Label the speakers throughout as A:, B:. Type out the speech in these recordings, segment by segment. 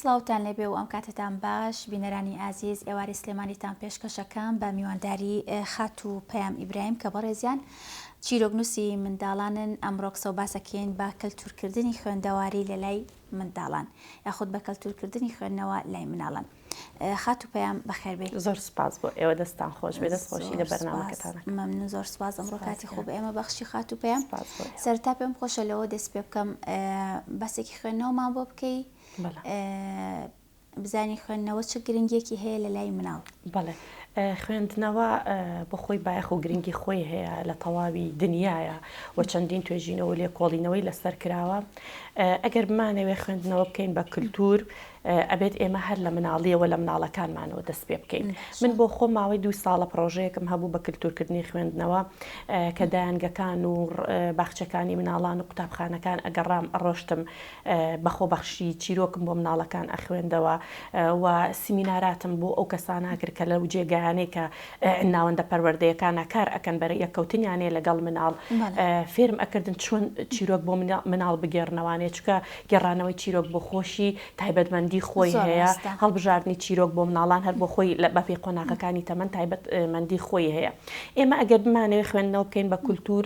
A: سڵاوتان لێبێ و ئەم کاتتان باش بینەرانی ئازیز ئێواری سلێمانیتان پێشکەشەکەم بە میوانداری خات و پەیام ئیبراهیم کە بەڕێزیان چیرۆکنووسی منداڵانن ئەمڕۆ قسە و باسەکەین با کەلتورکردنی خوێندەواری لە لای منداڵان یاخود بە کەلتورکردنی خوێندنەوە لای مناڵان. خات و پەیام بەخێربێ.
B: زۆر سپاس بۆ ئێوە دەستان خۆش بێ دەستخۆشی لە بەرنامەکەتانە.
A: مەمنون زۆر سپاس ئەمڕۆ کاتی خۆ بە ئێمە بەخشی خات و پەیام. سەرتا پێم خۆشە لەوە دەست پێ بکەم بەسێکی خوێندنەوەمان بۆ بکەی بزانی خوێندنەوە چه گرنگێکی هەیە لە لای مناڵ.
B: بەڵێ خوێندنەوە بە خۆی بایەخ و گرنگی خۆی هەیە لە تەواوی دنیاە و چەندین توێژینەوە لێ کۆڵینەوەی لەسەر کراوە. ئەگەر بمانەوێ خوێندنەوە بکەین بە کللتور ئەبێت ئێمە هەر لە مناڵیەوە لە مناڵەکانمانەوە دەست پێ بکەین. من بۆ خۆ ماوەی 2 ساڵە پرۆژەیەکم هەبوو بە کللتورکردنی خوێندنەوە کە دایانگەکان و باخچەکانی مناڵان و قوتابخانەکان ئەگەڕام ڕۆشتم بەخۆ بەخشی چیرۆکم بۆ مناڵەکان ئەخوێندەوە و سیمیناراتم بۆ ئەو کەساناگر کە لەو جێگایانەی کە ناوەندە پەروەردەیەکانە کار ئەکەن بەرە یەککەوتنیانێ لەگەڵ مناڵ فێرم ئەکردن چۆن چیرۆک بۆ مناڵ بگێڕنەوەوانێ چکە گێڕانەوەی چیرۆک بۆ خۆشی تایبەتمەندی خۆی هەیە هەڵبژاردننی چیرۆک بۆ مناڵان هەر بۆ خۆی لە بەپێی قۆناغەکانی تەمەەن تایبەتمەندی خۆی هەیە. ئێمە ئەگەر بمانەوێت خوێندنەوە بکەین بە کولتور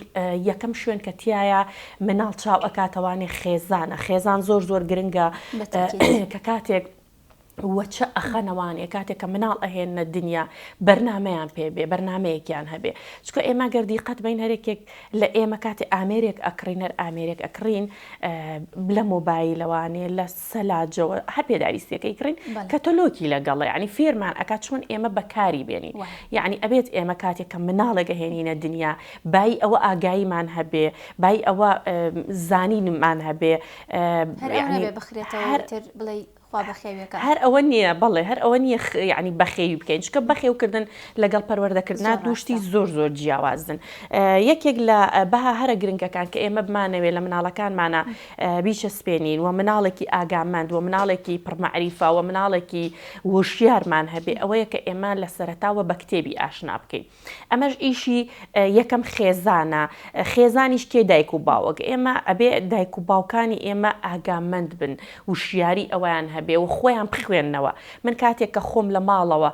B: یەکەم شوێن کە تایە مناڵ چاو ئەکاتەوانێ خێزانە خێزان زۆر زۆر گرنگە کە کاتێک وەچە ئەخەنەوانێ کاتێک کە مناڵ ئەهێنە دنیا بەرنمەیان پێبێ بەرنمەیەکیان هەبێ چکە ئێمە گەردیقەت بین هەرێکێک لە ئێمە کاتی ئامێرێک ئەکڕین هەر ئامێرێک ئەکڕین لە مۆبایلەوانێ لە سەلاجەوە هەر پێداویستەکەی کڕین کە تۆلۆکی لەگەڵە ینی فێرمان ئەکات چۆن ئێمە بەکاری بێنین یعنی ئەبێت ئێمە کاتێک کە مناڵێک هێنینە دنیا بای ئەوە ئاگاییمان هەبێ بای ئەوە زانینمان هەبێ هەر ئەوە نییە بەڵێ هەر ئەوە نییە ینی بەخێوی بکەین چکە بەخێوکردن لەگەڵ پەروەردەکردنا دوشتی زۆر زۆر جیاوازن. یەکێک لە بەها هەرە گرنگەکان کە ئێمە بمانەوێت لە مناڵەکانمانە بیچە سپێنین و مناڵێکی ئاگامەند و مناڵێکی پڕمەعریفە و مناڵێکی وشیارمان هەبێ ئەوەیە کە ئێمە لە سەرەتاوە بە کتێبی ئاشنا بکەین. ئەمەش ئیشی یەکەم خێزانە خێزانیش کێ دایک و باوەک ئێمە ئەبێ دایک و باوکانی ئێمە ئاگامەند بن وشیاری ئەویان هەبێ و خۆیان بخوێننەوە. من کاتێک کە خۆم لە ماڵەوە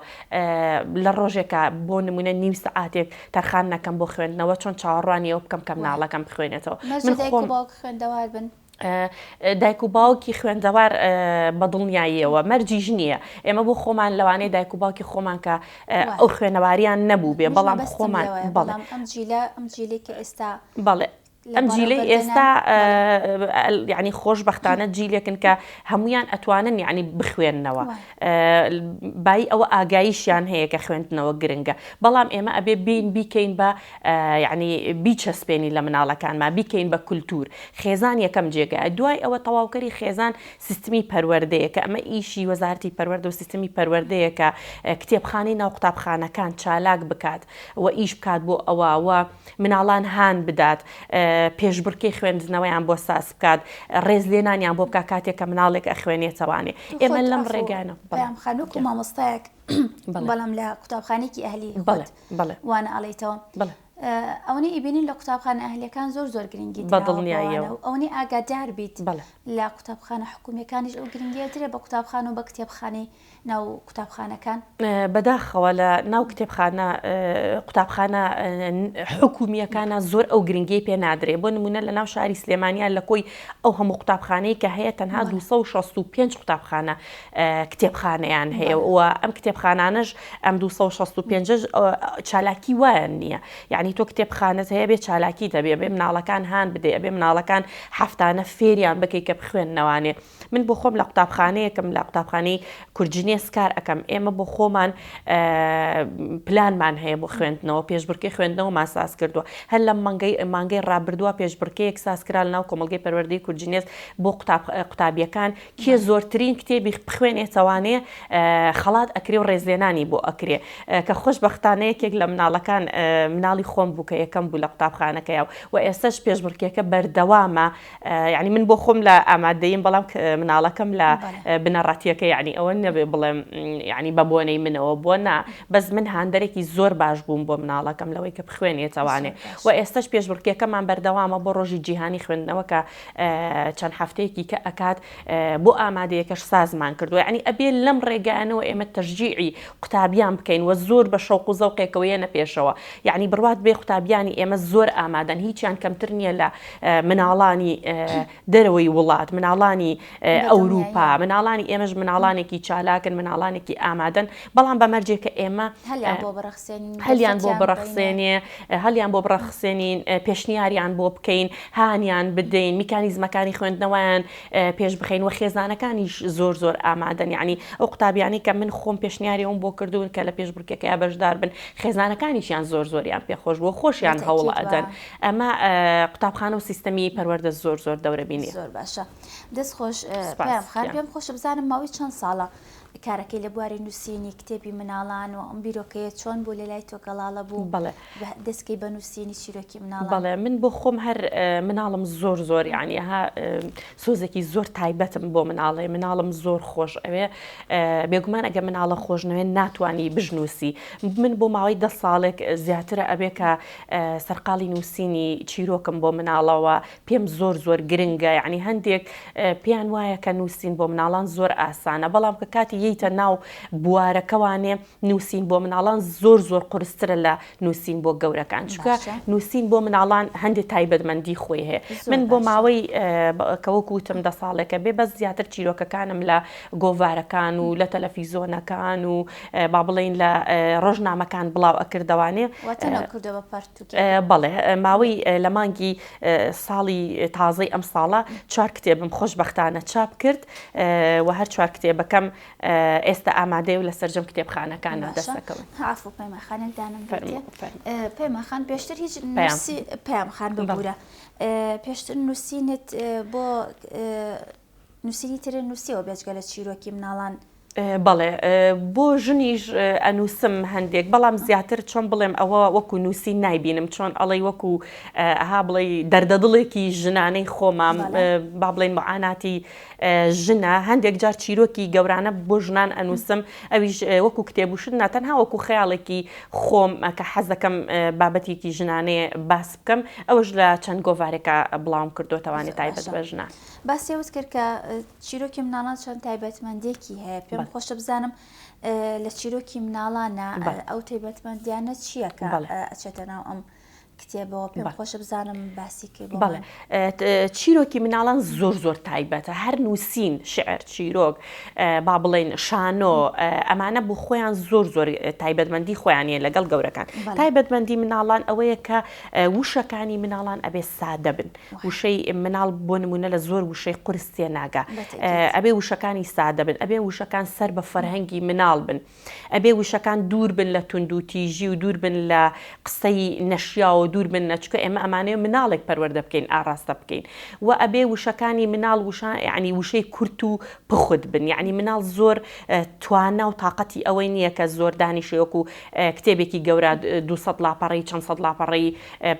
B: لە ڕۆژێکە بۆ نمونە نیم سعاتێک تەرخان نەکەم بۆ خوێندنەوە چۆن چاوەڕوانی ئەو بکەم کە مناڵەکەم بخوێنێتەوە.
A: خوێندەوار بن
B: دایک و باوکی خوێندەوار بە دڵنیاییەوە مەرجیش نییە. ئێمە بۆ خۆمان لەوانەیە دایک و باوکی خۆمان کە ئەو خوێنەواریان نەبوو بێ بەڵام خۆمان
A: ئەم جیلێک کە ئێستا
B: بەڵێ ئەم جیلەی ئێستا ینی خۆشبەختانە جیلێکن کە هەمویان ئەتوانن یعنی بخوێننەوە بای ئەوە ئاگاییشیان هەیە کە خوێندنەوە گرنگە بەڵام ئێمە ئەبێ بین بیکەین بە ینی بیچەسپێنی لە مناڵەکانمان بیکەین بە کولتور خێزان یەکەم جێگای دوای ئەوە تەواوکەری خێزان سیستمی پەروەردەیە کە ئەمە ئیشی وەزارەتی پەروەردە و سیستمی پەروەردەیە کە کتێبخانەی ناو قوتابخانەکان چالاک بکات و ئیش بکات بۆ ئەوە مناڵان هان بدات پێشبڕکەی خوێندنەوەیان بۆ ساس بکات ڕێز لێنانیان بۆ بکە کاتێک کە مناڵێک ئەخوێنێتەوانێ ئێمە لەم ڕێگانە
A: خانووک و مامۆستایەک بەڵام لە قوتابخانێکی ئەهلی وانە ئەڵێیتەوە ئەوەی ئیبینین لە قوتابخانە ئەهلەکان زۆر زۆر گرنگی
B: بەدڵنیاییەوە
A: ئەوەی ئاگادار بیت لە قوتابخانە حکوومیەکانیش ئەو گرنگیەترە بە قوتابخانە و بە کتێبخانەی ناو قوتابخانەکان
B: بەداخەوە لە ناو کتێبخانە قوتابخانە حکوومیەکانە زۆر ئەو گرنگی پێ نادرێ بۆ نمونە لە ناو شاری سلێمانیان لە کۆی ئەو هەموو قوتابخانەی کە هەیە تەنها 265 قوتابخانە کتێبخانەیان هەیە و ئەم کتێبخانانش ئەم 265 چالاکی وایە نییە یعنی تۆ کتێبخانەت هەیە بێ چالاکی دەبێ بێ مناڵەکان هان بدێ ئەبێ مناڵەکان هەفتانە فێریان بکەی کە بخوێننەوانێ. من بۆ خۆم لە قوتابخانەیەکم لە قوتابخانەی کورجنێس کار ئەەکەم ئێمە بۆ خۆمان پلانمان هەیە بۆ خوێندنەوە پێشبڕکەی خوێندنەوە ماساس کردووە هەر لە مانگەی ڕابردووە پێشبڕکەیەک سازکرا لە ناو کۆمەلگەی پەروەردەی کورجنێس بۆ قوتابیەکان کێ زۆرترین کتێبی بخوێنێتەوانێ خەڵات ئەکرێ و ڕێزلێنانی بۆ ئەکرێ کە خۆشبەختانەیەکێک لە مناڵەکان مناڵی خۆم بوو کە یەکەم بوو لە قوتابخانەکەیەوە و ئێستاش پێشبڕکێکە بەردەوامە یعنی من بۆ خۆم لە ئامادەیم بەڵام مناڵەکەم لە بنەڕەتیەکە یعنی ئەوە نەبێ بڵێم ینی بە بۆنەی منەوە بۆ نا بەس من هاندەرێکی زۆر باش بووم بۆ مناڵەکەم لەوەی کە بخوێنێتەوانێ و ئێستاش پێشبڕکێکەمان بەردەوامە بۆ ڕۆژی جیهانی خوێندنەوە کە چەند هەفتەیەکی کە ئەکات بۆ ئامادەیەکەش سازمان کردو یعنی ئەبێ لەم ڕێگانەوە ئێمە تەشجیعی قوتابیان بکەین و زۆر بە شەوق و زەوقێکەوە یەنە پێشەوە یعنی بڕوات بێ قوتابیانی ئێمە زۆر ئامادەن هیچیان کەمتر نییە لە مناڵانی دەرەوەی وڵات مناڵانی ئەوروپا مناڵانی ئێمەش مناڵانێکی چالاکن مناڵانێکی ئامادەن بەڵام بەمەرجێکە ئێمە هەلیان بۆ بڕەخسێنێ هەلیان بۆ بڕەخسێنین پێشنیاریان بۆ بکەین هانیان بدەین میکانیزمەکانی خوێندنەوەیان پێش بخەین و خێزانەکانیش زۆر زۆر ئامادەن یعنی ئەو قوتابیانی کە من خۆم پێشنیاری ئەوم بۆ کردوون کە لە پێشبڕکێکەکە بەشدار بن خێزانەکانیشیان زۆر زۆریان پێخۆش بۆ خۆشیان هەوڵ ئەدەن ئەمە قوتابخانە و سیستەمی پەروەردە زۆر زۆر دەورەبینی
A: زۆر باشە دەست خۆش پێم خۆش بزانم ماوەی چەند ساڵە کارەکەی لە بواری نووسینی کتێبی مناڵان و ئەم بیرۆکەیە چۆن بوو لە لای تۆ گەڵاڵە بوو دەستکەی بە نووسینی چیرۆکی مناڵان
B: بەڵێ من بۆ خۆم هەر مناڵم زۆر زۆر یعنی ها سۆزێکی زۆر تایبەتم بۆ مناڵم زۆر خۆش ئەوێ بێگومان ئەگە مناڵە خۆشنەوێ ناتوانی بژنووسی من بۆ ماوەی 10 ساڵێک زیاترە ئەبێ کە سەرقاڵی نووسینی چیرۆکم بۆ مناڵەوە پێم زۆر زۆر گرنگە یعنی هەندێک پێیان وایە کە نووسین بۆ مناڵان زۆر ئاسانە بەڵام کە کاتی یەیتە ناو بوارەکەوانێ نووسین بۆ مناڵان زۆر زۆر قورسترە لە نووسین بۆ گەورەکان چونکە نووسین بۆ مناڵان هەندێک تایبەتمەندی خۆی هەیە من بۆ ماوەی کەوەکوتم 10 ساڵێکە بێ بەس زیاتر چیرۆکەکانم لە گۆڤارەکان و لە تەلەڤیزۆنەکان و با بڵێن لە ڕۆژنامەکان بڵاو ئەکردەوانێ بەڵێ ماوەی لە مانگی ساڵی تازەی ئەم ساڵە 4 کتێبم خۆشبەختانە چاپ کرد و هەر 4 کتێبەکەم ئێستا ئامادەی و لە سەرجەم کتێبخانەکانە دەستەکەون
A: عفو پەیمانخانێکدانم پەیمانخان پێشتر هیچ پەیمانخان ببوورە پێشتر نووسینت بۆ نووسینی ترە نووسیەوە بێجگە لە چیرۆکی مناڵان
B: بەڵێ بۆ ژنیش ئەنووسم هەندێک بەڵام زیاتر چۆن بڵێم ئەوە وەکو نووسی نایبینم چۆن ئەڵێ وەکو ئەها بڵێ دەردەدڵێکی ژنانەی خۆمام با بڵێن معاناتی ژنە هەندێک جار چیرۆکی گەورانە بۆ ژنان ئەنووسم ئەویش وەکو کتێبوشت ناتەنها وەکو خەیاڵێکی خۆم کە حەز دەکەم بابەتێکی ژنانەیە باس بکەم ئەوەش لە چەند گۆڤارێکە بڵاوم کردوتەوانێت تایبەت بە ژنان
A: باسیەوت کرد کە چیرۆکی مناڵان چەند تایبەتمەندێکی هەیە پێم خۆشە بزانم لە چیرۆکی مناڵانە ئەو تایبەتمەندیانە چییە کە ئەچێتە ناو ئەم کتێبەوە پێم خۆشە بزانم باسی کرد
B: بەڵێ چیرۆکی مناڵان زۆر زۆر تایبەتە هەر نووسین شعر چیرۆک با بڵێن شانۆ ئەمانە بۆ خۆیان زۆر زۆر تایبەتمەندی خۆیانە لەگەڵ گەورەکان تایبەتمەندی مناڵان ئەوەیە کە وشەکانی مناڵان ئەبێ سادە بن وشەی مناڵ بۆ نمونە لە زۆر وشەی قورستێ ناگا ئەبێ وشەکانی سادە بن ئەبێ وشەکان سەر بە فەرهەنگی مناڵ بن ئەبێ وشەکان دوور بن لە تونند و تیژی و دوور بن لە قسەی نەشیا و دوور بن نەچکە ئێمە ئەمانەیە مناڵێک پەروەردە بکەین ئاڕاستە بکەین و ئەبێ وشەکانی مناڵ وشان یعنی وشەی کورت و پخت بن یعنی مناڵ زۆر توانە و تااقەتی ئەوەی نییە کە زۆر دانیشەیەک و کتێبێکی گەورە 200 لاپەڕی چەند سەد لاپەڕی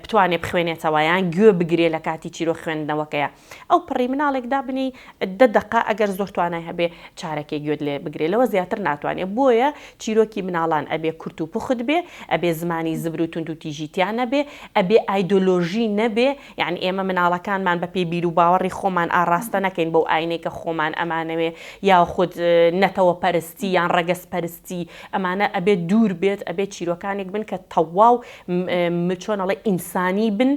B: بتوانێت بخوێنێتەوە یان گوێ بگرێ لە کاتی چیرۆ خوێندنەوەکەیە ئەو پڕی مناڵێکدا بنی 10 دقە ئەگەر زۆر توانای هەبێ چارەکێک گوێت لێ بگرێت لەوە زیاتر ناتوانێت بۆیە چیرۆکی مناڵان ئەبێ کورت و پخت بێ ئەبێ زمانی زبر و تونند و تیژیتیان نەبێ ئەبێ ئایدۆلۆژی نەبێ یعنی ئێمە مناڵەکانمان بە پێ بیر و باوەڕی خۆمان ئاڕاستە نەکەین بەو ئاینێکە خۆمان ئەمانەوێ یا خود نەتەوە پەرستی یان ڕەگەز پەرستی ئەمانە ئەبێ دوور بێت ئەبێ چیرۆکانێک بن کە تەواو چۆنەڵێ ئینسانی بن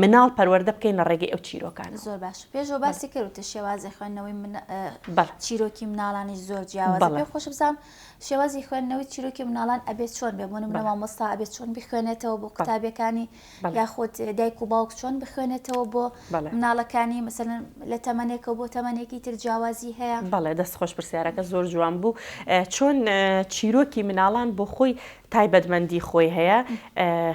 B: مناڵ پەروەردە بکەین لە ڕێگەی ئەو چیرۆکان
A: زۆر باش پێشەوە باسی کردوتە شێوازی خوێندنەوەی چیرۆکی مناڵانی زۆر جیاوازە پێم خۆش بزانم شێوازی خوێندنەوەی چیرۆکی مناڵان ئەبێت چۆن بێ بۆ نمونە مامۆستا ئەبێت چۆن بخوێنێتەوە بۆ قوتابیەکانی بتوانی یاخود دایک و باوک چۆن بخوێنێتەوە بۆ مناڵەکانی مەسەلەن لە تەمەنێکەوە بۆ تەمەنێکی تر جیاوازی هەیە؟
B: بەڵێ دەستخۆش پرسیارەکە زۆر جوان بوو. چۆن چیرۆکی مناڵان بۆ خۆی تایبەتمەندی خۆی هەیە،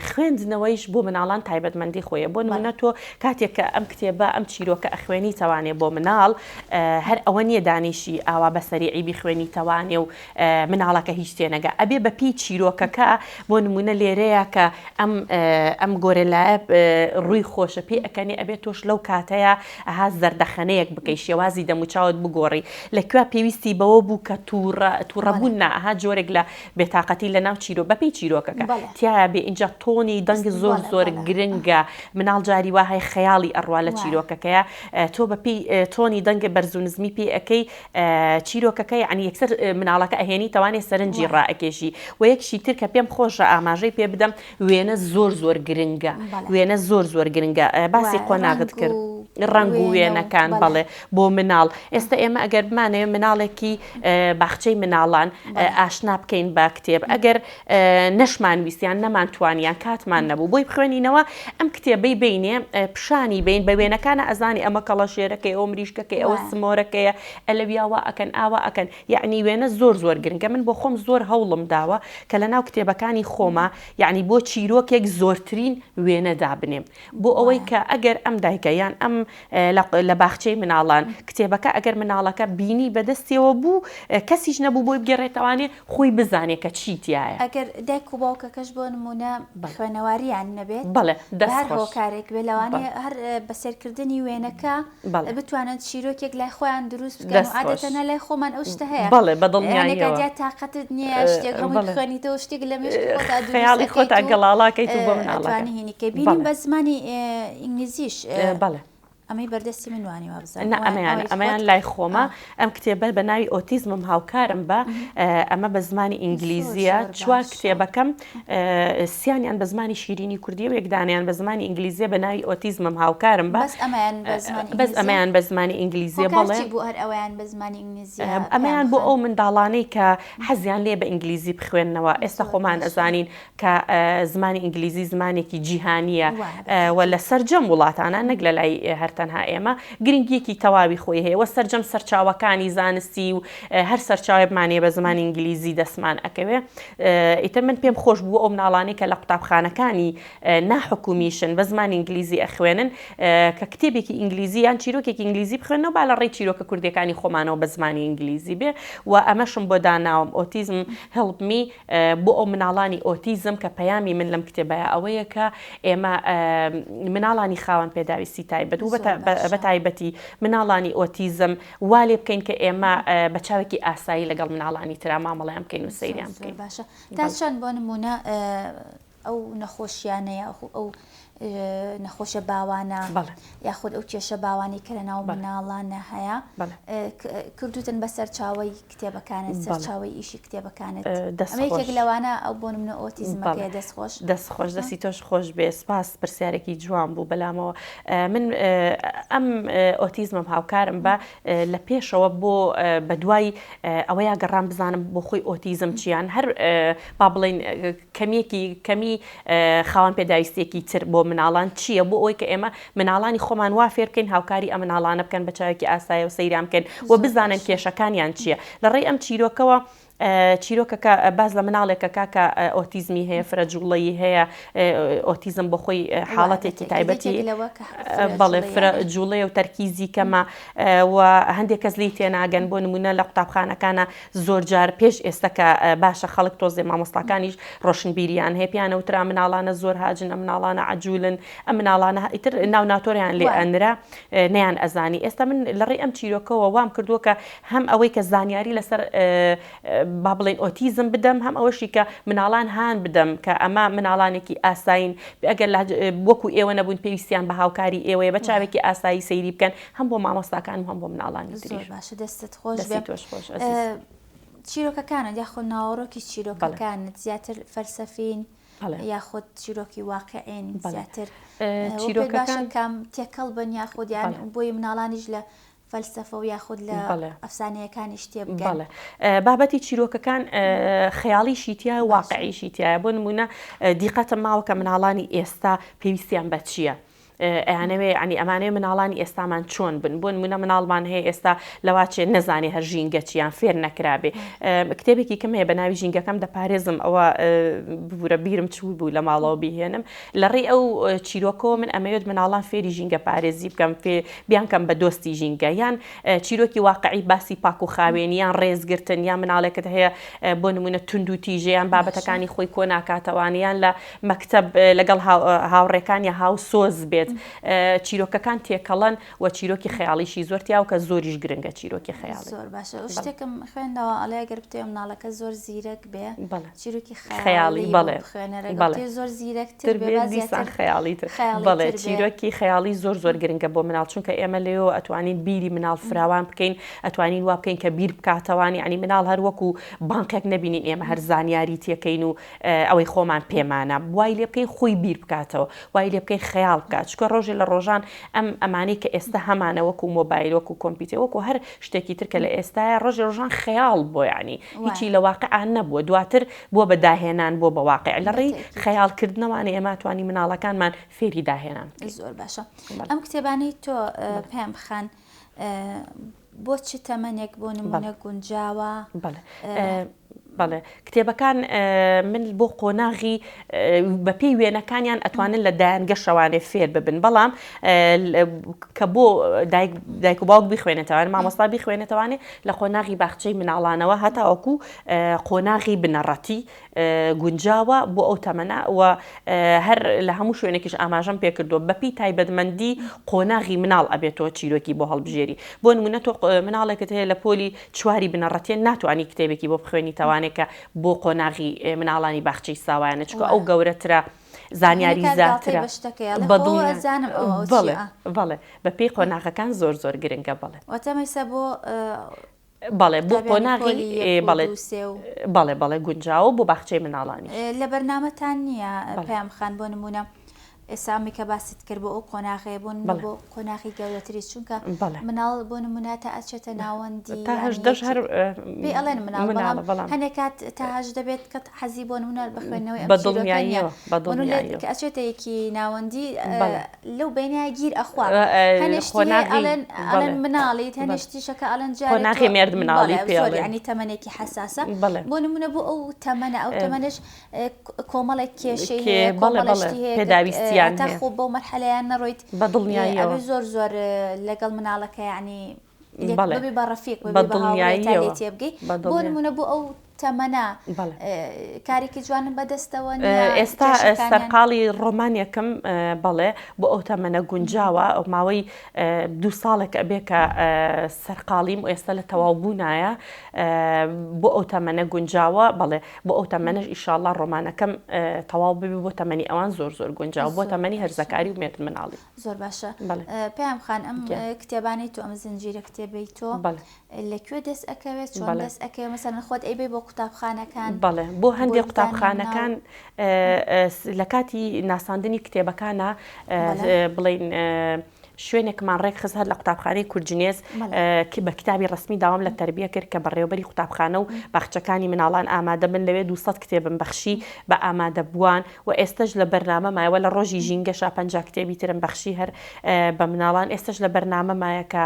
B: خوێندنەوەیش بۆ مناڵان تایبەتمەندی خۆیە. بۆ نمونە تۆ کاتێک کە ئەم کتێبە ئەم چیرۆکە ئەخوێنی توانێ بۆ مناڵ، هەر ئەوە نییە دانیشی ئاوا بەسەریعی بیخوێنی توانێ و مناڵەکە هیچ تێنەگە، ئەبێ بەپی چیرۆکەکە. بۆ نمونە لێرەیە کە ئەم گۆرەلایە ڕووی خۆشە پێی ئەەکەنێ ئەبێت تۆش لەو کاتەیە ئەها زەردەخەنەیەک بکەی، شێوازی دەموچاوت بگۆڕی. لەکوێ پێویستی بەوە بوو کە تووڕەبوون ئەها جۆرێک لە بێتاقەتی لە ناو چیرۆ بەپی چیرۆکەکە تایە بێ اینجا تۆنی دەنگ زۆر گرنگە. مناڵ جاری وهەیە خەیاڵی ئەڕوا لە چیرۆکەکەیە، تۆ بەپی تۆنی دەنگ بەرزونزمی پێ ئەەکەی چیرۆکەکە یعنی یەکسەر مناڵەکە ئەهێنی توانێت سەرنجی ڕائەکێشی. و یەکشی تر کە پێم خۆشە ئاماژەی پێ بدەم، وێنە زۆر گرنگە، وێنە زۆر گرنگە. باسی قۆناغت کرد ڕنگ و وێنەکان بەڵێ بۆ مناڵ. ئێستا ئێمە ئەگەر بمانەوێت مناڵێکی باخچەی مناڵان ئاشنا بکەین با کتێب، ئەگەر نەشمان ویسیان نەمانتوانیان کاتمان نەبوو بۆی بخوێنینەوە، ئەم کتێبەی بینێ پیشانی بین بە وێنەکانە ئەزانی ئەمە کەڵەشێرەکەی، ئەو مریشکەکەی، ئەوە سمۆرەکەیە، ئەلەویاوە ئەکەن ئاوا ئەکەن. یعنی وێنە زۆر گرنگە. من بۆ خۆم زۆر هەوڵم داوە کە لە ناو کتێبەکانی خۆمە یعنی بۆ چیرۆکێک زۆرترین وێنە دابنێم، بۆ ئەوەی کە ئەگەر ئەم دایکە یان ئەم لە باخچەی مناڵان کتێبەکە ئەگەر مناڵەکە بینی بەدەستیەوە بوو، کەسیش نەبوو بۆی بگەڕێتەوانێ خۆی بزانێت کە چیتیایە.
A: ئەگەر دایک و باوکەکەش بۆ نمونە خوێنەواریان نەبێت،
B: بەڵێ
A: هەر هۆکارێک بێ لەوانێ هەر بەسەرکردنی وێنەکە بتوانن چیرۆکێک لای خۆیان دروست بکەن و عادەتەنە لای خۆمان ئەو شتە هەیە.
B: بەڵێ بەدڵنیاییەوە
A: تااقەتت نییە شتێک هەمووی بخوێنیتەوە شتێک لە مێشکی خۆتا
B: خەیاڵی خۆتا گەڵاڵاکەیت و بۆ مناڵەکە
A: توانی هینیکە بینیم بە زمانی ئینگلیزیش.
B: بەڵێ
A: ئەمەی بەردەستی من وانیوە بزانم.
B: ئەمەیان لای خۆمە. ئەم کتێبە بە ناوی ئۆتیزمم هاوکارم بە ئەمە بە زمانی ئینگلیزیە. 4 کتێبەکەم سییانیان بە زمانی شیرینی کوردی و یەکدانیان بە زمانی ئینگلیزیە بە ناوی ئۆتیزمم هاوکارم بە بەس ئەمەیان بە زمانی ئینگلیزیە. بەڵێ
A: هەر ئەویان بە زمانی ئینگلیزی
B: ئەمەیان بۆ ئەو منداڵانەی کە حەزیان لێ بە ئینگلیزی بخوێننەوە. ئێستا خۆمان ئەزانین کە زمانی ئینگلیزی زمانێکی جیهانیە و لە سەرجەم وڵاتانە نەک لە لای تەنها ئێمە گرنگیەکی تەواوی خۆی هەیە و سەرجەم سەرچاوەکانی زانستی و هەر سەرچاوی بمانێ بە زمانی ئینگلیزی دەستمان ئەکەوێ. ئیتر من پێم خۆش بوو ئەو مناڵانەی کە لە قوتابخانەکانی ناحکومیشن بە زمانی ئینگلیزی ئەخوێنن کە کتێبێکی ئینگلیزی یان چیرۆکێکی ئینگلیزی بخوێنەوە با لە ڕێی چیرۆکە کوردیەکانی خۆمانەوە بە زمانی ئینگلیزی بێ. و ئەمەشم بۆ داناوم ئۆتیزم هێڵپ می بۆ ئەو مناڵانی ئۆتیزم کە پەیامی من لەم کتێبەیە ئەوەیە کە ئێمە مناڵانی خاوەن پێداویستی تایبەت و بەتایبەتی مناڵانی ئۆتیزم وا لێ بکەین کە ئێمە بە چاوێکی ئاسایی لەگەڵ مناڵانی ترا مامەڵەیان بکەین و سەیریان بکەین.
A: باشە تا چەند بۆ نمونە ئەو نەخۆشیانەیە ئەو نەخۆشە باوانە یاخود ئەو کێشە باوانی کە لە ناو مناڵانە هەیە کردوتن بە سەرچاوی کتێبەکانت، سەرچاوی ئیشی کتێبەکانت. ئەمەیەکێک لەوانە ئەو بۆ نمونە ئۆتیزمەکەیە
B: دەستخۆش دەستی تۆش خۆش بێ. سپاس پرسیارێکی جوان بوو بەلامەوە. من ئەم ئۆتیزمم هاوکارم بە لە پێشەوە بۆ بەدوای ئەوەیە گەڕام بزانم بۆ خۆی ئۆتیزم چیان هەر با بڵێن کەمی خاوەن پێداویستێکی تر بۆ مناڵان چییە، بۆ ئەوەی کە ئێمە مناڵانی خۆمان وا فێر بکەین هاوکاری ئەم مناڵانە بکەن بە چاوێکی ئاسایە و سەیران بکەن و بزانن کێشەکانیان چییە. لە ڕێی ئەم چیرۆکەوە چیرۆکەکە باز لە مناڵێکە کاکە ئۆتیزمی هەیە، فرەجوڵەیی هەیە، ئۆتیزم بۆ خۆی حاڵەتێکی تایبەتی بەڵێ فرەجوڵەیە و تەرکیزی کەمە و هەندێک کەس لی تێناگەن. بۆ نمونە لە قوتابخانەکانە زۆر جار پێش ئێستاکە باشە خەڵک تۆزێ مامۆستاکانیش ڕۆشنبیریان هەیە پیانە وترا مناڵانە زۆر هاجن، ئەم مناڵانە عەجوولن، ئەم مناڵانە ئیتر ناو ناتۆریان لێ ئەنرا نەیان ئەزانی. ئێستا من لە ڕێی ئەم چیرۆکەوە وام کردووە کە هەم ئەوەی کە زانیاری لەسەر با بڵێن ئۆتیزم بدەم، هەم ئەوەشی کە مناڵان هان بدەم کە ئەمە مناڵانێکی ئاساین ئەگەر وەکو ئێوە نەبوون پێویستیان بە هاوکاری ئێوەیە بە چاوێکی ئاسایی سەیری بکەن، هەم بۆ مامۆستاکان و هەم بۆ مناڵانی تریش.
A: باشە دەستت خۆش بێت. چیرۆکەکانت یاخود ناوەڕۆکی چیرۆکەکانت زیاتر فەلسەفین یاخود چیرۆکی واقعین زیاتر چیرۆکەکان کام تێکەڵ بن یاخودیان بۆی مناڵانیش لە فەلسەفە و یاخود لە ئەفسانەیەکانی شتێ بگەن.
B: بابەتی چیرۆکەکان خەیاڵیشی تایە واقعیشی تایە. بۆ نمونە دیقەتم ماوە کە مناڵانی ئێستا پێویستیان بە چییە؟ ئەیانەوێ ینی ئەمانەیە مناڵانی ئێستامان چۆن بن بۆ نمونە مناڵمان هەیە ئێستا لەواچێ نەزانێ هەر ژینگە چیان فێر نەکرابێ. کتێبێکی کەم هەیە بە ناوی ژینگەکەم دەپارێزم ئەوە بورە بیرم چوو بوو لە ماڵەوە بیهێنم لە ڕێی ئەو چیرۆکەوە من ئەمەوێت مناڵان فێری ژینگە پارێزی بکەم بیانکەم بە دۆستی ژینگە یان چیرۆکی واقعی باسی پاک و خاوێنیان ڕێزگرتن یان مناڵێکت هەیە بۆ نمونە تونند و تیژەیان بابەتەکانی خۆی کۆ ناکاتەوانیان لە مەکتەب لەگەڵ هاوڕێکان یا هاو سۆز بێت. چیرۆکەکان تێکەڵەن و چیرۆکی خەیاڵیشی زۆرتیاو کە زۆریش گرنگە چیرۆکی خەیاڵی.
A: زۆر باشە. شتێکم خوێندەوە ئەڵێ ئەگەر بتێ مناڵەکە زۆر زیرەک بێ چیرۆکی
B: خەیاڵی
A: خوێنەرەگەڵ زۆر زیرەکتر بێ
B: دیسان خەیاڵیتر. بەڵێ چیرۆکی خەیاڵی زۆر گرنگە بۆ مناڵ چونکە ئێمە لێەوە ئەتوانین بیری مناڵ فراوان بکەین ئەتوانین وا بکەین کە بیر بکاتەوانی ینی مناڵ هەر وەکو بانکێک نەبینین ئێمە هەر زانیاری تێکەین و ئەوەی خۆمان پێمانە وای لێ بکەین خۆی بیر بکاتەوە وای لێ بکەین خەیاڵ بکات چکە ڕۆژێ لە ڕۆژان ئەمانەی کە ئێستا هەمانە وەکو مۆبایل وەکو کۆمپیوتەر وەکو هەر شتێکی ترکە لە ئێستاە ڕۆژێ ڕۆژان خەیاڵ بۆ ینی هیچی لە واقعان نەبووە دواتر بۆ بەداهێنان بۆ بە واقع لە ڕێی خەیاڵکردنەوەوانە ئێمە توانی مناڵەکانمان فێری داهێنان.
A: زۆر باشە. ئەم کتێبانەی تۆ پێم بخەن بۆ چ تەمەنێک بۆ نمونە گونجاوە؟
B: بەڵێ کتێبەکان من بۆ قۆناغی بەپێی وێنەکانیان ئەتوانن لە دایانگە شەوانێ فێر ببن بەڵام کە بۆ دایک و باوک بیخوێنێتەوان مامۆستا بیخوێنێتەوانێ لە قۆناغی باخچەی مناڵانەوە هەتاوەکو قۆناغی بنەڕەتی گونجاوە بۆ ئەو تەمەنە و هەر لە هەموو شوێنێکیش ئاماژەم پێکردو بەپی تایبەتمەندی قۆناغی مناڵ ئەبێتەوە چیرۆکی بۆ هەڵبژێری بۆ نمونە تۆ مناڵێکت هەیە لە پۆلی چواری بنەڕەتێن ناتوانانی کتێبێکی بۆ بخوێنیتەوانێکە بۆ قۆناغی مناڵانی باخچەی ساوایانە چکە ئەو گەورەترە زانیاری زیاترە بەڵێ بەپێی قۆناغەکان زۆر گرنگە
A: بەڵێ
B: بۆ بەڵێ بۆ قۆناغی بەڵێ گونجاو بۆ باخچەی مناڵانی
A: لە بەرنامەتان نییە پێم خان بۆ نمونە ئێسامی کە باست کرد بۆ ئەو قۆناغێ بۆن بۆ قۆناغی گەورەتری چونکە مناڵ بۆ نمونە تا ئەچێتە ناوەندی پێ ئەڵێن مناڵ هەنێک کات تاهاش دەبێت کە حەزی بۆ نمونە بخوێنەوەی کە ئەچێتە یەکی ناوەندی لەو بینای گیر ئەخوا ئەڵێن مناڵیت هەنیشتیشەکە ئەڵەن
B: قۆناغی مێرد مناڵی
A: زۆر ینی تەمەنێکی حساسە بۆ نمونە بۆ ئەو تەمەنە ئەو تەمەنش کۆمەڵێک کێشەی هەیە کۆمەڵەشتی هەیە پێداویست تاخۆ بۆ مەرحەلەیان نەڕۆیت
B: بەدڵنیاییەوە
A: زۆر لەگەڵ مناڵەکە یعنی بەبێ بە ڕەفیق بەدڵنیایی تێبگەی بۆ نمونە بۆ ئەو تەمەنە کارێکی جوانم بەدەستەوە
B: ئێستا سەرقاڵی ڕۆمانیەکەم بەڵێ بۆ ئەو تەمەنە گونجاوە ئەو ماوەی 2 ساڵێک ئەبێ کە سەرقاڵیم و ئێستا لە تەواوبوونایە بۆ ئەو تەمەنە گونجاوە بەڵێ بۆ ئەو تەمەنەش ئیشاڵڵا ڕۆمانەکەم تەواو ببی بۆ تەمەنی ئەوان زۆر گونجاو بۆ تەمەنی هەرزەکاری و مێرد مناڵی
A: زۆر باشە. پێم خان ئەم کتێبانەی تۆ ئەم زنجیرە کتێبەی تۆ لەکوێ دەست ئەکەوێت چۆن دەست ئەکەوێت مەسەڵەن خۆت ئەیبێ بۆ قوتابخانەکان؟
B: بەڵێ بۆ هەندێک قوتابخانەکان لە کاتی ناساندنی کتێبەکانە بڵین شوێنێکمان ڕێکخست هەر لە قوتابخانەی کورجنێز بە کتابی ڕسمی داوام لە تەربیە کرد کە بەڕێوەبەری قوتابخانە و باخچەکانی مناڵان ئامادە بن لەوێ 200 کتێبم بەخشی بە ئامادە بووان و ئێستش لە بەرنامە مایەوە لە ڕۆژی ژینگەشا 50 کتێبی ترم بەخشی هەر بە مناڵان ئێستش لە بەرنامە مایە کە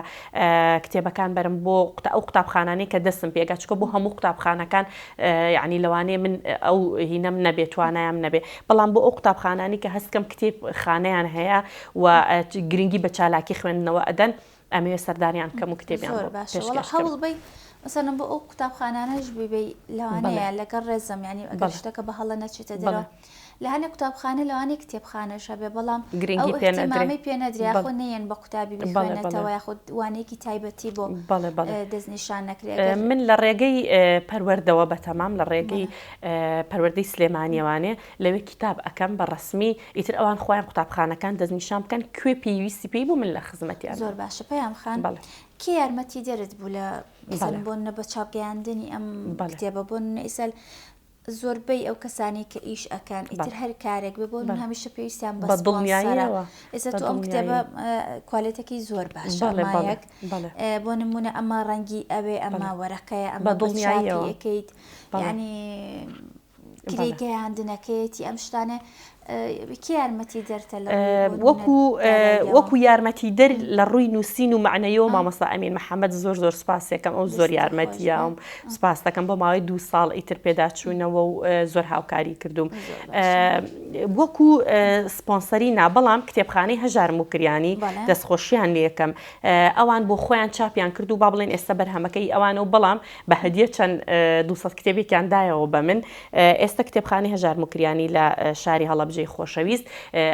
B: کتێبەکان بەرم بۆ ئەو قوتابخانانەی کە دەستم پێگا چکە بۆ هەموو قوتابخانەکان یعنی لەوانەیە من ئەو هینەم نەبێت توانایان نەبێ بەڵام بۆ ئەو قوتابخانانی کە هەستکەم کتێب خانەیان هەیە و گرنگی بە چالاکی خوێندنەوە ئەدەن ئەمەوێ سەردانیان کەم و کتێبیان
A: هەوڵ بی مثلا بۆ ئەو قوتابخانانەش ببێ لەوانەیە لەگەڵ ڕێزم ینی ئەگەر شتەکە بە هەڵە نەچێتە دەرەوە لە هەنێک قوتابخانە لەوانەیە کتێبخانەش هەبێ بەڵام
B: گرنگی
A: پێ نەدرێ خۆ نەیەن بە قوتابی بخوێنێتەوە یاخود وانەیەکی تایبەتی بۆ دەستنیشان نەکرێت.
B: من لە ڕێگەی پەروەردەوە بەتەمام لە ڕێگەی پەروەردەی سلێمانیەوانێ لەوێ کتاب ئەەکەم بە ڕسمی ئیتر ئەوان خۆیان قوتابخانەکان دەستنیشان بکەن کوێ پێویستی پێی بوو من لە خزمەتیان.
A: زۆر باشە پێیان خان کێ یارمەتی دەرت بوو لە بۆن بە چاپگەیاندنی ئەم کتێبە بۆن ئیسەل زۆربەی ئەو کەسانی کە ئیش ئەکەن ئیتر هەر کارێک بێ بۆ من هەمیشە پێویستیان بە
B: دڵنیاییەوە
A: ئێستا تۆ ئەم کتێبە کوالێتێکی زۆر باشە مایەک بۆ نمونە ئەمە ڕەنگی ئەوێ ئەمە وەرەقەیە ئەمە دڵنیاییەکەیت یعنی کرێگەیاندنەکەیەتی ئەم شتانە کی یارمەتی دەرتە
B: وەکو یارمەتی دەر لە ڕووی نووسین و معنەیەوە مامۆستا ئەمین محەممەد زۆر سپاس دەکەم ئەو زۆر یارمەتیام سپاس دەکەم بۆ ماوەی 2 ساڵ ئیتر پێداچوونەوە و زۆر هاوکاری کردوم وەکو سپۆنسەری نا بەڵام کتێبخانەی هەژار موکریانی دەستخۆشییان لێ یەکەم ئەوان بۆ خۆیان چاپیان کرد و با بڵێن ئێستا بەرهەمەکەی ئەوانە و بەڵام بە هەدیە چەند 200 کتێبێکیان دایەوە بە من ئێستا کتێبخانەی هەژار موکریانی لە شاری هەڵەبجەی خۆشەویست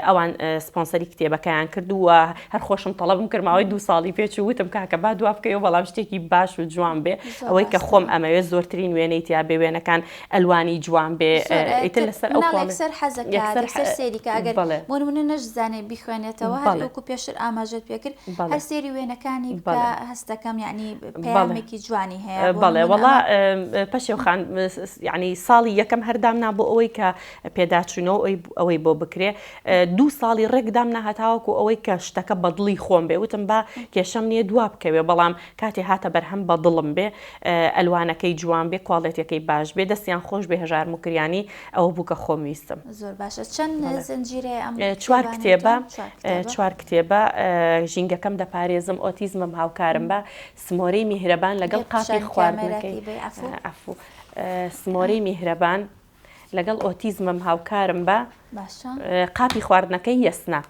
B: ئەوان سپۆنسەری کتێبەکەیان کردووە هەر خۆشم تەڵەبم کرد ماوەی 2 ساڵی پێچ وتم کاکە با دوا بکەیەوە بەڵام شتێکی باش و جوان بێ ئەوەی کە خۆم ئەمەوێت زۆرترین وێنەی تیا بێ وێنەکان ئەلوانی جوان بێ ئیتر لەسەر
A: ئەوسەر حەزەکە سێریکە ئەگەر بۆ نمونە نەشزانێ بخوێنێتەوە هەرکو پێشتر ئاماژەت پێکرد هەر سێری وێنەکانی بکە هەستەکەم یعنی پەیامێکی جوانی هەیە
B: بەڵێ وەڵا پەشێوخان یعنی ساڵی یەکەم هەردامنا بۆ ئەوەی کە پێداچوونەوە ئەوەی بۆ بکرێ 2 ساڵی ڕێکدام نەهاتاوەکو ئەوەی کە شتەکە بەدڵی خۆم بێ وتم با کێشەم نییە دوا بکەوێ بەڵام کاتێ هاتە بەرهەم بە دڵم بێ ئەلوانەکەی جوان بێ کوڵێتەکەی باش بێ دەستیان خۆش بێ هەژار موکریانی ئەوە بووکە خۆم ویستم
A: زۆر باشە چەند زنجیرێ ئەم
B: 4 کتێبە ژینگەکەم دەپارێزم ئۆتیزمم هاوکارم بە سمۆرەی میهرەبان لەگەڵ قاپی خواردنەکەی سمۆرەی میهرەبان لەگەڵ ئۆتیزمم هاوکارم بە قاپی خواردنەکەی یەسنا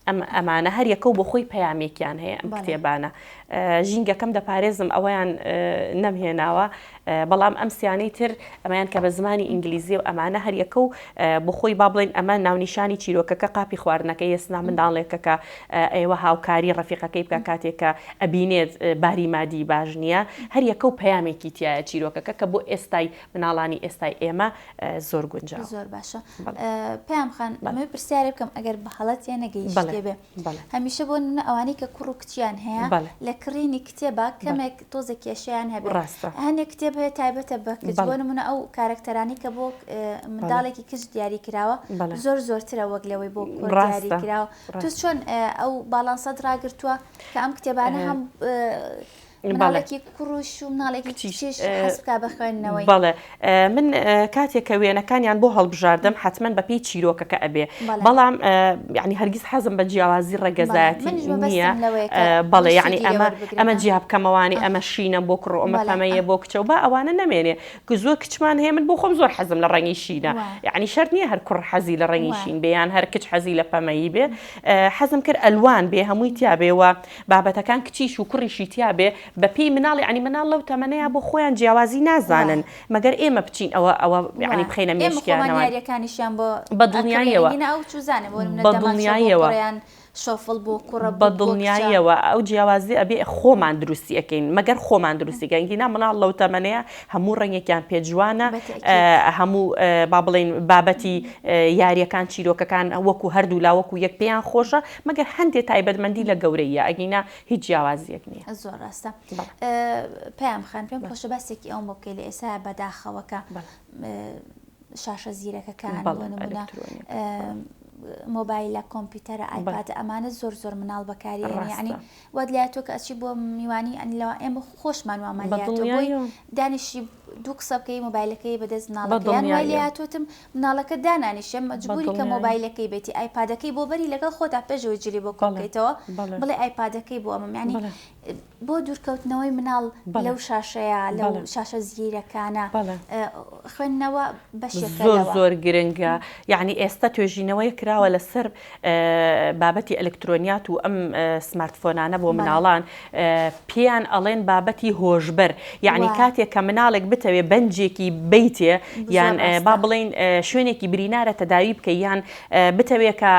B: ئەمانە هەر یەکە و بۆ خۆی پەیامێکیان هەیە ئەم کتێبانە ژینگەکەم دەپارێزم ئەوەیان نەمهێناوە بەڵام ئەم سیانەی تر ئەمایان کە بە زمانی ئینگلیزی و ئەمانە هەر یەکە و بۆ خۆی با بڵێن ئەمە ناونیشانی چیرۆکەکە قاپی خواردنەکەی یەسنا منداڵێکەکە ئێوە هاوکاری ڕەفیقەکەی بکە کاتێکە ئەبینێت باری مادی باش نییە هەر یەکە و پەیامێکی تایە چیرۆکەکە کە بۆ ئێستای مناڵانی ئێستای ئێمە زۆر گونجاو
A: زۆر باشە پێم خان ئەمە پرسیارێ بکەم ئەگەر بە هەڵەت یان نەگەیشتێ بێ هەمیشە بۆ ئەوانەی کە کوڕ و کچیان هەیە لە کڕینی کتێبە کەمێک تۆزە کێشیان هەبێت هەندێک کتێب هەیە تایبەتە بە کچ بۆ نمونە ئەو کارکتەرانی کە بۆ منداڵێکی کچ دیاری کراوە زۆرترە وەک لەوەی بۆ کوڕ دیاری کراوە تو چۆن ئەو باڵانسەد ڕاگرتووە کە ئەم کتێبانە هەم مناڵێکی کوڕش و مناڵێکی چیش حەسبکا بە خوێندنەوەی
B: بەڵێ من کاتێک کە وێنەکانیان بۆ هەڵبژاردەم حتمما بە پێی چیرۆکەکە ئەبێ بەڵام یعنی هەرگیز حەزم بە جیاوازی ڕێگەزایەتی نییە بەڵێ یعنی ئەمە جیا بکەمەوانی ئەمە شینە بۆ کوڕ ئەمە پەمەیە بۆ کچە و بە ئەوانە نەمێنێ کە زۆر کچمان هەیە من بۆ خۆم زۆر حەزم لە ڕەنگی شینە یعنی شەرت نییە هەر کوڕ حەزی لە ڕەنگی شین بێ یان هەر کچ حەزی لە پەمەیی بێ حەزم کرد ئەلوان بێ هەمووی تیا بێوە بابەتەکان کچیش و کوڕیشی تیا بێ بە پێی مناڵ یعنی مناڵ لەو تەمەنەیە بۆ خۆیان جیاوازی نازانن مەگەر ئێمە بچین ئەوە یعنی بخەینە مێشکیانەوە بە دڵنیاییەوە
A: شۆفڵ بۆ کوڕە
B: بە دڵنیاییەوە ئەو جیاوازی ئەبێ خۆمان دروستی ئەەکەین مەگەر خۆمان دروستیگەنگینا مناڵ لەو تەمەنەیە هەموو ڕەنگێکیان پێجوانە هەموو با بڵێن بابەتی یاریەکان چیرۆکەکان وەکو هەردوو لاوەکو یەک پێیان خۆشە مەگەر هەندێک تایبەتمەندی لە گەورەیە ئەگینا هیچ جیاوازیەک نییە
A: زۆر ڕاستە پێم خان پێم خۆشە بەسێکی ئەوم بۆ بکەی لە ئێستا بەداخەوەکە شاشە زیرەکەکان مۆبایلە کۆمپیوتەرە ئایپاد ئەمانە زۆر مناڵ بەکارێنێ ینی وەت لایەتۆ کە ئەچی بۆ میوانی ئەنیلەوە ئێمە خۆشمان وامانیاتۆ دانیشی دوو قسە بکەی مۆبایلەکەی بەدەست مناڵەکەیان وایلاتۆتم مناڵەکە دانانیشە مەجبوری کە مۆبایلەکەی بێتی ئایپادەکەی بۆ بەری لەگەڵ خۆتا پێشەوەی جلی بۆ کۆکەیتەوە بڵێ ئایپادەکەی بۆ ئەمە ینی بۆ دوورکەوتنەوەی مناڵ لەو شاشەیە لەو شاشە زیرەکانە خوێندنەوە بەشێکە
B: زۆر گرنگە یعنی ئێستا توێژینەوەی کراوە لەسەر بابەتی ئەلکترۆنیات و ئەم سمارتفۆنانە بۆ مناڵان پێیان ئەڵێن بابەتی هۆشبەر یعنی کاتێک کە مناڵێک بتەوێ بەنجێکی بیتێ یان با بڵێن شوێنێکی برینارە تەداوی بکەی یان بتەوێ کە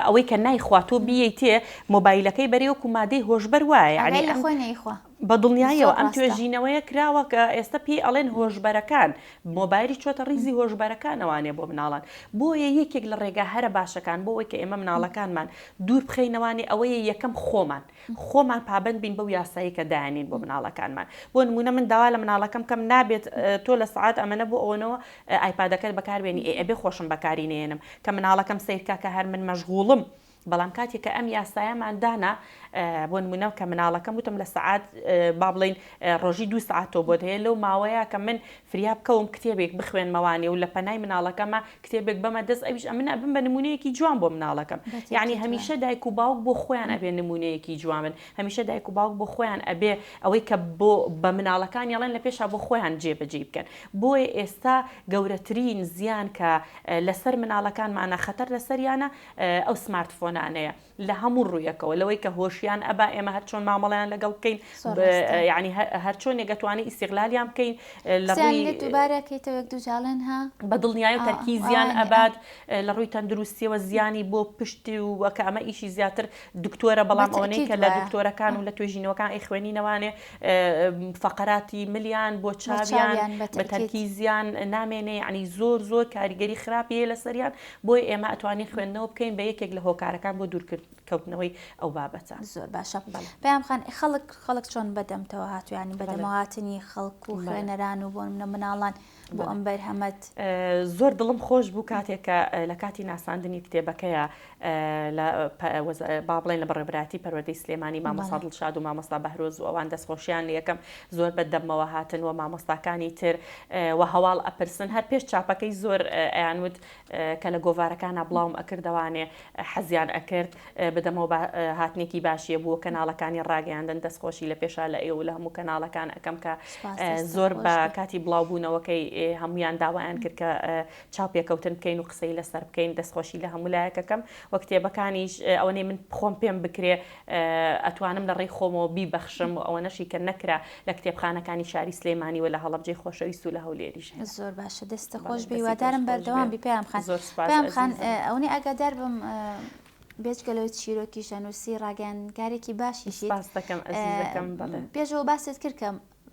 B: ئەوەی کە نایخواتۆ بیەیتێ مۆبایلەکەی بەرێوەکو مادەی هۆشبەر وایە
A: ینی لە خۆی نەیخوا
B: بە دڵنیاییەوە ئەم توێژینەوەیە کراوە کە ئێستا پێی ئەڵێن هۆشبەرەکان مۆبایلی چۆتە ڕیزی هۆشبەرەکانەوانێ بۆ مناڵان بۆیە یەکێک لە ڕێگە هەرە باشەکان بۆ ئەوەی کە ئێمە مناڵەکانمان دوور بخەینەوانێ ئەوەیە یەکەم خۆمان پابند بین بەو یاسایی کە داهێنین بۆ مناڵەکانمان بۆ نمونە من داوا لە مناڵەکەم کەم نابێت تۆ لە سعات ئەمەنە بۆ ئەوەنەوە ئایپادەکەت بەکاربێنی ئەبێ خۆشم بەکاری نێنم کە مناڵەکەم سیرکا کە هەر من مەشغوڵم بەڵام کاتێک کە ئەم یاسایەمان دانا بۆ نمونە کە مناڵەکەم وتم لە سعات با بڵین ڕۆژی 2 سعاتۆ بۆ هەیە لەو ماوەیە کە من فریا بکەوم کتێبێک بخوێنمەوانێ و لە پەنای مناڵەکەمە کتێبێک بەمە دەست ئەویش ئەمن ئەبم بە نمونەیەکی جوان بۆ مناڵەکەم یعنی هەمیشە دایک و باوک بۆ خۆیان ئەبێ نمونەیەکی جوان هەمیشە دایک و باوک بۆ خۆیان ئەبێ ئەوەی کە بە مناڵەکان یاڵێن لە پێشا بۆ خۆیان جێبەجێ بکەن بۆیە ئێستا گەورەترین زیان کە لەسەر مناڵەکانمانە خەتەر لەسەریانە ئەو سمارتفۆنانەیە لە هەموو ڕوویەکەوە لەوەی کە هۆشیان ئەبا ئێمە هەر چۆن مامەڵیان لەگەڵ بکەین ینی هەر چۆن نێگەتوانی ئیسیغلالیان بکەین
A: دووبارەکەیتەوە دووجاڵێن ها
B: بە دڵنیایی و تەرکیزیان ئەبات لە ڕووی تەندروستیەوە زیانی بۆ پشتی و وەکە ئەمە ئیشی زیاتر دکتۆرە بەڵام ئەوەنەی کە لە دکتۆرەکان و لە توێژینەوەکان ئەی خوێنینەوانێ فەقەراتی ملیان بۆ چاویان بە تەرکیزیان نامێنێ ینی زۆر کاریگەری خراپیە لەسەریان بۆی ئێمە ئەتوانین خوێندنەوە بکەین بە یەکێک لە هۆکارەکان بۆ دوورکەوتنەوەی ئەو بابەتە
A: زۆر باشە پێیان خان خەڵک چۆن بەدەمتەوە هاتوویانی بەدەمەواتنی خەڵک و خوێنەران و بۆ مناڵان بۆ ئەم بەرهەمەت
B: زۆر دڵم خۆش بوو کاتێکە لە کاتی ناساندنی کتێبەکەیە با بڵێن لە بەڕێبراتی پەروەردەی سلێمانی مامۆستا دڵشاد و مامۆستا بەهرۆز و ئەوان دەستخۆشیان یەکەم زۆر بەدەمەوە هاتن و مامۆستاکانی تر و هەواڵ ئەپرسن هەر پێش چاپەکەی زۆر ئەیانوت کە لە گۆڤارەکانە بڵاوم ئەکردەوانێ حەزیان ئەکرد بەدەمەوە هاتنێکی باشیە بووە کەناڵەکانی ڕاگەیاندن دەستخۆشی لە پێشا لە ئێوە لە هەموو کەناڵەکان ئەەکەم کە زۆر بە کاتی بڵاوبوونەوەکەی هەمویان داوایان کرد کە چاپێکەوتن بکەین و قسەی لەسەر بکەین دەستخۆشی لە هەموو لایەکەکەم و کتێبەکانیش ئەوەنێ من خۆم پێم بکرێ ئەتوانم لە ڕێی خۆمەوە بیبەخشم و ئەوە نەشی کە نەکرا لە کتێبخانەکانی شاری سلێمانی و لە هەڵەبجەی خۆشەویست و لە هەولێریش
A: زۆر باشە دەستە خۆش بێوادارم بەردەوام بی پێیان خان ئەوەی ئاگادار بم بێجگەلەوە چیرۆکی ژەنووسی ڕاگەیاندگارێکی باشیشی پێشەوە باست کرد کە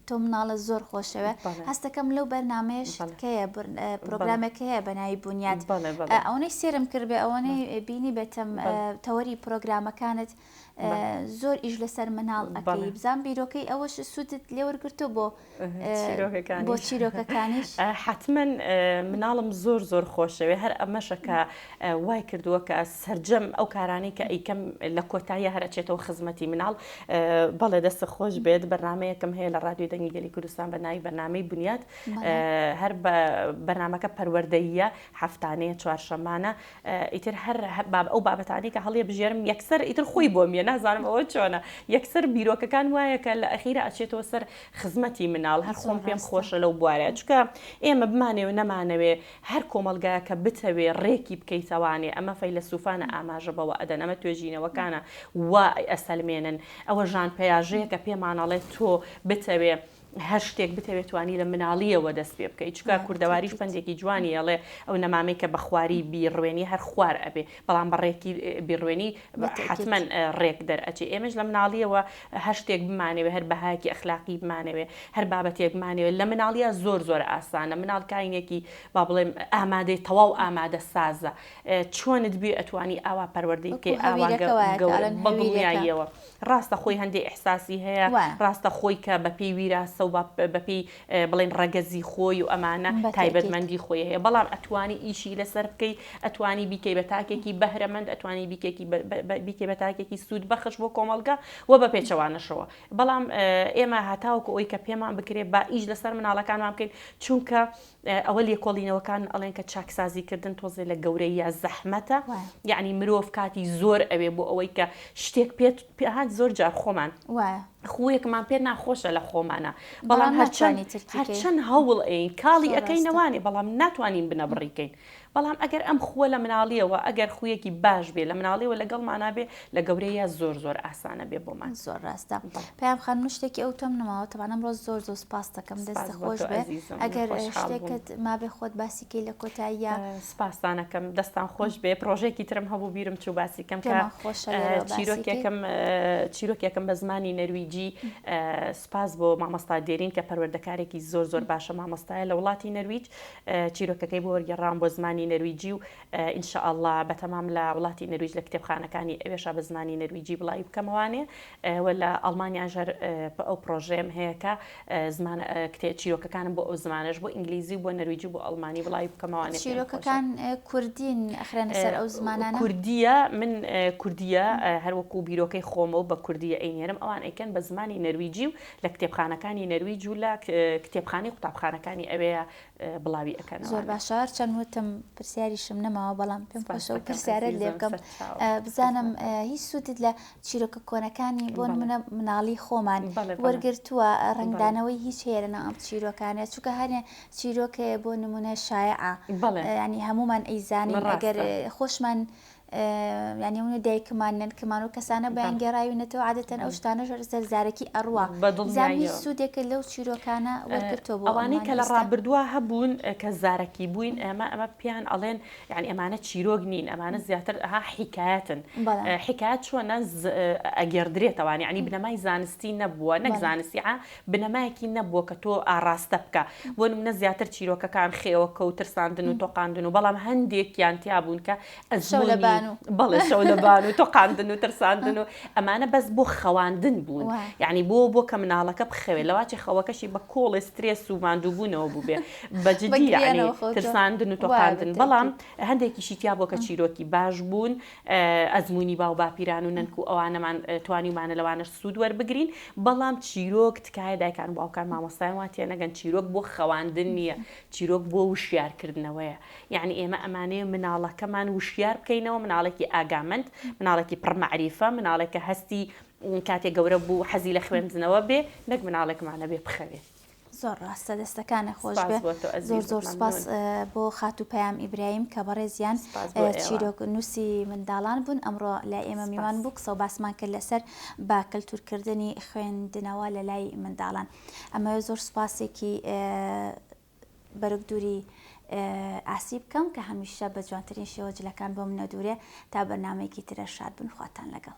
A: تۆ مناڵە زۆر خۆشەوە هەستەکەم لەو بەرنامەیەش کەیە پرۆگرامەکەیە بەناوی بنیات ئەوەی سێرم کرد بێ ئەوەی بینی بێتم تەوەری پرۆگرامەکانت زۆر ئیش لەسەر مناڵ ئەەکەی بزان بیرۆکەی ئەوەش سوودت لێوەرگرتو بۆ چیرۆکەکانیش
B: حتمما مناڵم زۆر خۆشەوێ هەر ئەمەشەکە وای کردووە کە سەرجەم ئەو کارانی کە ئەیکەم لە کۆتاییە هەرچێتەوە خزمەتی مناڵ بەڵێ دەستە خۆش بێت بەرنمەیەکەم هەیە لە ڕادیۆ دەنگی گەلی کوردستان بە ناوی بەرنامەی بنیات هەر بەرنامەکە پەروەردەییە هەفتانەیە چوارشەمانە ئیتر هەر ئەو بابەتانی کە هەڵێ بژێرم یەکسەر ئیتر خۆی بۆ میە نازانم ئەوە چۆنە یەکسەر بیرۆکەکان وایە کە لە ئەخیرە ئەچێتەوە سەر خزمەتی مناڵ هەر خۆم پێم خۆشە لەو بوارە چکە ئێمە بمانێ و نەمانەوێ هەر کۆمەلگایە کە بتەوێ ڕێکی بکەیتەوانێ ئەمە فەیلسوفانە ئاماژە بەوە ئەدەن ئەمە توێژینەوەکانە وا ئەسەلمێنن ئەوە ژان پەیاژەیە کە پێمانەڵێت تۆ بتەوێ هەر شتێک بتەوێتوانی لە مناڵیەوە دەست پێ بکەیت چکە کوردەواریش پندێکی جوانی ئەڵێ ئەو نەمامەی کە بە خواری بیڕوێنی هەر خوار ئەبێ بەڵام بە ڕێکی بیڕوێنی حتمما ڕێک دەرئەچێ ئێمەش لە مناڵیەوە هەر شتێک بمانەوێ هەر بەهایەکی ئەخلاقی بمانەوێ هەر بابەتێک بمانەوێ لە مناڵیە زۆر ئاسانە مناڵ کاینێکی با بڵێم ئامادەی تەواو ئامادە سازە چۆنت بێ ئەتوانی ئاوا پەروەردەی بکەی بەگوڵاییەوە ڕاستە خۆی هەندێک ئەحساسی هەیە ڕاستە خۆی کە بەپێی ویراسە و بەپی بڵێن ڕەگەزی خۆی و ئەمانە تایبەتمەندی خۆی هەیە بەڵام ئەتوانی ئیشی لەسەر بکەی ئەتوانی بیکەی بە تاکێکی بەهرەمەند ئەتوانی بیکەی بە تاکێکی سوود بەخش بۆ کۆمەلگا و بە پێچەوانەشەوە بەڵام ئێمە هاتاوکە ئەوی کە پێمان بکرێت با ئیش لەسەر مناڵەکانمان بکەین چونکە ئەوە لێکۆڵینەوەکان ئەڵێن کە چاکسازیکردن تۆزێ لە گەورەی یا زەحمەتە یعنی مرۆڤ کاتی زۆر ئەوێ بۆ ئەوەی کە شتێک پێهات زۆر جار خۆمان خویەکمان پێ ناخۆشە لە خۆمانە بەڵام هەرچەند هەوڵ ئەین کاڵی ئەەکەی نەوانێ بەڵام ناتوانین بنە بڕیکەین بەڵام ئەگەر ئەم خووە لە مناڵیەوە ئەگەر خویەکی باش بێ لە مناڵیەوە لەگەڵمانە بێ لە گەورەیە زۆر ئاسانە بێ بۆمان.
A: زۆر ڕاستە. پێم خانم شتێکی ئەو تۆم نماوە تەوانم ڕۆژ زۆر سپاس دەکەم دەستە خۆش بێ ئەگەر شتێکت ما بێ خۆت باسیکەی لە کۆتاییە.
B: سپاسانەکەم دەستان خۆش بێ پرۆژێکی ترم هەبوو بیرم چوو باسیکەم کە چیرۆکێکم بە زمانی نەرویجی سپاس بۆ مامۆستا دێرین کە پەروەردەکارێکی زۆر باشە مامۆستایە لە وڵاتی نەرویج چیرۆکەکەی بۆ وەرگێڕام بۆ زمانی نەرویجی و ئینشاءالله بەتەمام لە وڵاتی نەرویج لە کتێبخانەکانی ئەوێشە بە زمانی نەرویجی بڵاوی بکەمەوانێ و لە ئەڵمانیا ژەر ئەو پرۆژەیەم هەیە کە چیرۆکەکانم بۆ ئەو زمانش بۆ ئینگلیزی بۆ نەرویجی بۆ ئەڵمانی بڵاوی بکەمەوانێ.
A: چیرۆکەکان کوردین ئەخرێنە سەر ئەو زمانانە؟
B: کوردیە من کوردیە هەروەکو بیرۆکەی خۆمە و بە کوردیە ئەینێرم ئەوان ئەیکەن بە زمانی نەرویجی و لە کتێبخانەکانی نەرویج و لە کتێبخانەی قوتابخانەکانی ئەوەیە بڵاوی ئەەکەن.
A: زۆر باشە چەند وتم پرسیاریشم نەماوە بەڵام پێم خۆشە و پرسیارە لێ بکەم بزانم هیچ سوودت لە چیرۆکە کۆنەکانی بۆ مناڵی خۆمان وەرگرتووە ڕنگدانەوەی هیچ هەیە لەناو ئەم چیرۆکانێت چونکە هەرێ چیرۆکێ بۆ نمونە شایعە ینی هەمومان ئەیزانین ئەگەر خۆشمان ینی اون دایکمان نەنکمان و کەسانە بەیانگەڕاوینەتەوە عادەتەن ئەو شتانە زارەکی ئەڕوا زانی سوودێکە لەو چیرۆکانە وەرگرتۆ بۆ
B: ئەوانەی کە لە ڕابردووە هەبوون کە زارەکی بووین ئەمە پیان ئەڵێن یعنی ئەمانە چیرۆک نین ئەمانە زیاتر حکایەتن حکایەت چۆنە ئەگەردرێتەوە ینی بنەمای زانستی نەبووە نەک زانستی بنەمایەکی نەبووە کە تۆ ئاڕاستە بکە بۆ نمونە زیاتر چیرۆکەکان خێوەکە و ترساندن و تۆقاندن و بەڵام هەندێکیان تیا بوون کە بەڵێ شەو لەبان و تۆقاندن و ترساندن و ئەمانە بەس بۆ خەواندن بوون یعنی بۆ کە مناڵەکە بخەوێت لەواچی خەوەکەشی بە کۆڵ سترێس و ماندووبوونەوە بوو بێ بەجددی ینی ترساندن و تۆقاندن بەڵام هەندێکیشی تیا بۆ کە چیرۆکی باش بوون ئەزمموی باو باپیران و نەنک و ئەوانەمان توانیمانە لەوانش سوود وەربگرین بەڵام چیرۆک تکایە دایکان باوکان مامۆستایان وا تێ نەگەن چیرۆک بۆ خەواندن نییە چیرۆک بۆ وشیارکردنەوەیە یعنی ئێمە ئەمانەیە مناڵەکەمان وشیار بکەینەوە مناڵێکی ئاگامەند مناڵێکی پڕمەعریفە مناڵێکە هەستی کاتێک گەورە بوو حەزی لە خوێندنەوە بێ نەک مناڵێکمانە بێ بخەوێت.
A: زۆر ڕاستە دەستەکانە خۆش بێ زۆر سپاس بۆ خاتو پەیام ئیبراهیم کە بەڕێزیان چیرۆک نووسی منداڵان بوون ئەمڕۆ لای ئێمە میوان بوو قسە و باسمان کرد لەسەر با کەلتورکردنی خوێندنەوە لە لای منداڵان ئەمە زۆر سپاسێکی بەرگ دووری ئاسی بکەم کە هەمیشە بە جوانترین شێوە جلەکان بۆ منە دوورێ تا بەرنامەیەکی ترە شاد بن خواتان لەگەڵ.